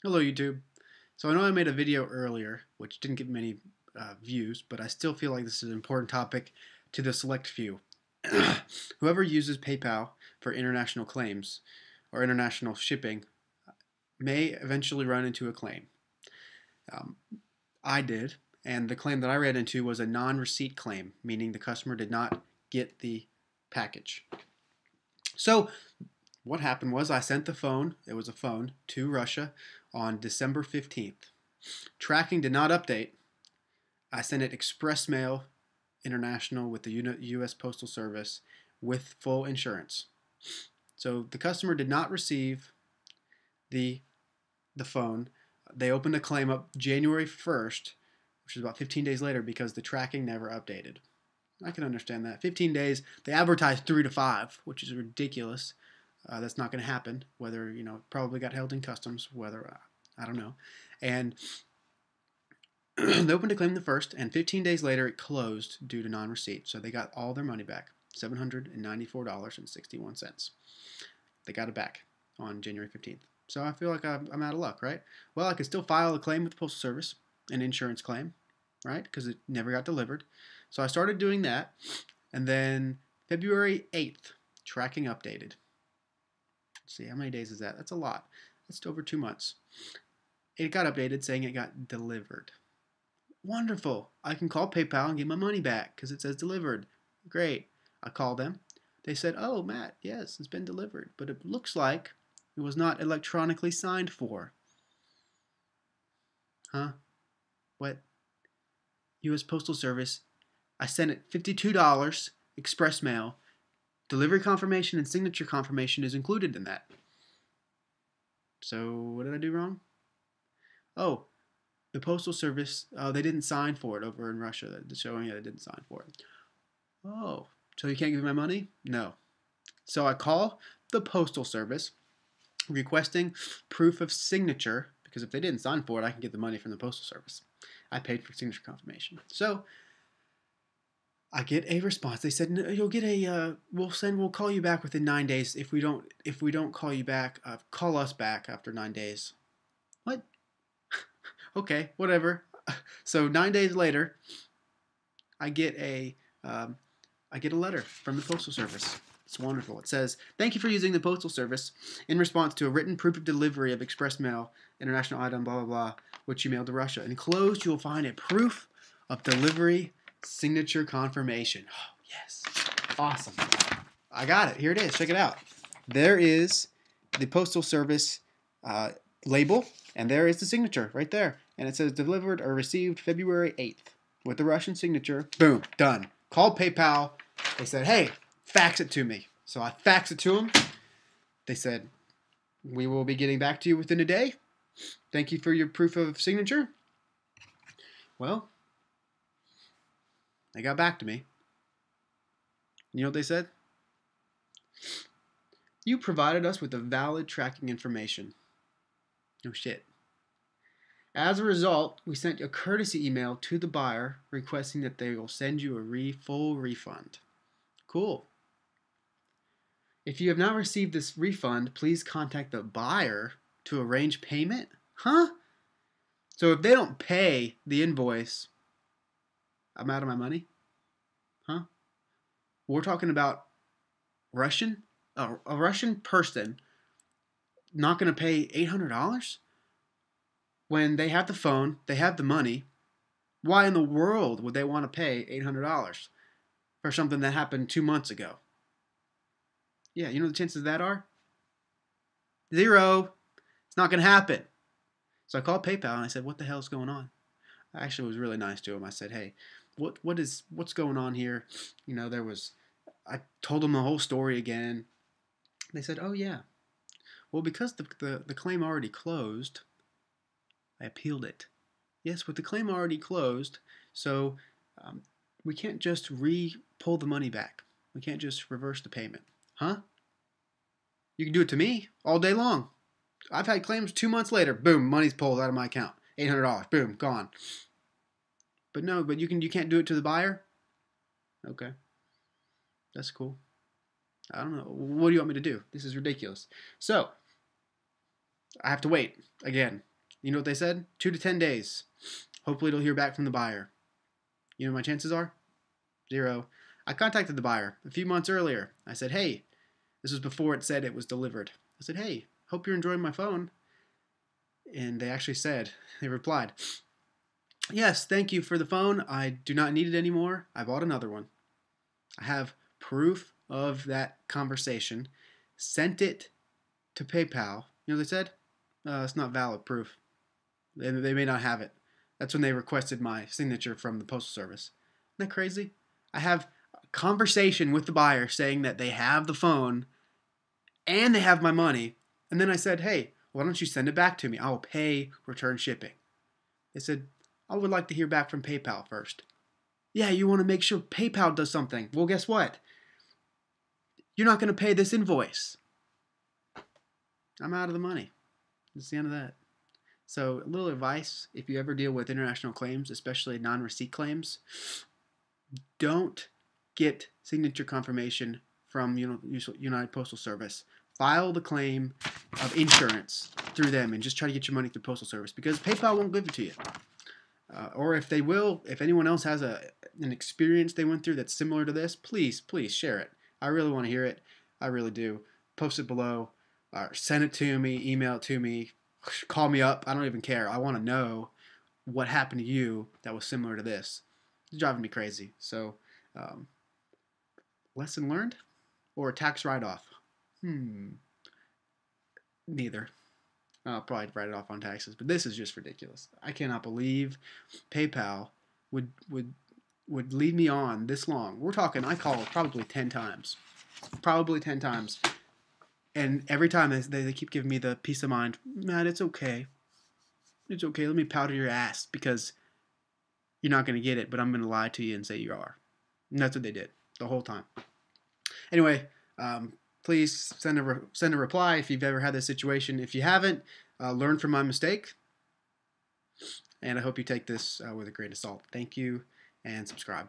Hello YouTube. So I know I made a video earlier which didn't get many views, but I still feel like this is an important topic to the select few. Whoever uses PayPal for international claims or international shipping may eventually run into a claim. Um, I did, and the claim that I ran into was a non-receipt claim, meaning the customer did not get the package. So what happened was I sent the phone, it was a phone, to Russia on December 15th. Tracking did not update. I sent it express mail international with the U.S. Postal Service with full insurance. So the customer did not receive the phone. They opened a claim up January 1st, which is about 15 days later, because the tracking never updated. I can understand that. 15 days. They advertised 3 to 5, which is ridiculous. That's not going to happen. Whether, probably got held in customs, whether, I don't know. And they opened a claim the first, and 15 days later it closed due to non-receipt. So they got all their money back, $794.61. They got it back on January 15th. So I feel like I'm out of luck, right? Well, I could still file a claim with the Postal Service, an insurance claim, right? Because it never got delivered. So I started doing that, and then February 8th, tracking updated. Let's see, how many days is that? That's a lot. That's over 2 months. It got updated saying it got delivered. Wonderful. I can call PayPal and get my money back because it says delivered. Great. I called them. They said, "Oh, Matt, yes, it's been delivered, but it looks like it was not electronically signed for." Huh? What? U.S. Postal Service. I sent it $52 express mail. Delivery confirmation and signature confirmation is included in that. So what did I do wrong? Oh, the Postal Service, they didn't sign for it over in Russia. They're showing that they didn't sign for it. Oh, so you can't give me my money? No. So I call the Postal Service requesting proof of signature, because if they didn't sign for it, I can get the money from the Postal Service. I paid for signature confirmation. So I get a response. They said, no, you'll get a we'll call you back within 9 days. If we don't call you back, call us back after 9 days. What? Okay, whatever. So 9 days later, I get a letter from the Postal Service. It's wonderful. It says, "Thank you for using the Postal Service. In response to a written proof of delivery of express mail, international item, blah, blah, blah, which you mailed to Russia. Enclosed, you will find a proof of delivery signature confirmation." Oh, yes. Awesome. I got it. Here it is. Check it out. There is the Postal Service label, and there is the signature right there. And it says delivered or received February 8th with the Russian signature. Boom. Done. Called PayPal. They said, "Hey, fax it to me." So I faxed it to them. They said, "We will be getting back to you within a day. Thank you for your proof of signature." Well, they got back to me. You know what they said? "You provided us with a valid tracking information." No shit. As a result, we sent a courtesy email to the buyer requesting that they will send you a full refund. Cool. If you have not received this refund, please contact the buyer to arrange payment? Huh? So if they don't pay the invoice, I'm out of my money? Huh? We're talking about Russian? A Russian person not going to pay $800? When they have the phone, they have the money. Why in the world would they want to pay $800 for something that happened 2 months ago? Yeah, you know what the chances of that are? 0. It's not going to happen. So I called PayPal and I said, "What the hell is going on?" I actually was really nice to him. I said, "Hey, what's going on here?" I told them the whole story again. They said, "Oh yeah, well, because the claim already closed, I appealed it." Yes, with the claim already closed, so um, we can't just pull the money back. We can't just reverse the payment. Huh? You can do it to me all day long. I've had claims 2 months later. Boom, money's pulled out of my account. $800. Boom, gone. But no, but you can't do it to the buyer? Okay. That's cool. I don't know. What do you want me to do? This is ridiculous. So, I have to wait again. You know what they said? 2 to 10 days. Hopefully it'll hear back from the buyer. You know what my chances are? 0. I contacted the buyer a few months earlier. I said, hey, this was before it said it was delivered. I said, hey, hope you're enjoying my phone. And they actually said, they replied, yes, thank you for the phone. I do not need it anymore. I bought another one. I have proof of that conversation. Sent it to PayPal. You know what they said? It's not valid proof. They may not have it. That's when they requested my signature from the Postal Service. Isn't that crazy? I have a conversation with the buyer saying that they have the phone and they have my money. And then I said, hey, why don't you send it back to me? I'll pay return shipping. They said, I would like to hear back from PayPal first. Yeah, you want to make sure PayPal does something. Well, guess what? You're not going to pay this invoice. I'm out of the money. That's the end of that. So a little advice, if you ever deal with international claims, especially non-receipt claims, don't get signature confirmation from United Postal Service. File the claim of insurance through them and just try to get your money through Postal Service because PayPal won't give it to you. Or if they will, if anyone else has an experience they went through that's similar to this, please share it. I really want to hear it. I really do. Post it below. Or send it to me. Email it to me. Call me up. I don't even care. I want to know what happened to you that was similar to this. It's driving me crazy. So, lesson learned or a tax write-off? Neither. I'll probably write it off on taxes, but this is just ridiculous. I cannot believe PayPal would lead me on this long. We're talking, I called probably 10 times. Probably 10 times. And every time they keep giving me the peace of mind, Matt, it's okay. It's okay. Let me powder your ass because you're not going to get it, but I'm going to lie to you and say you are. And that's what they did the whole time. Anyway, please send a reply if you've ever had this situation. If you haven't, learn from my mistake. And I hope you take this with a grain of salt. Thank you, and subscribe.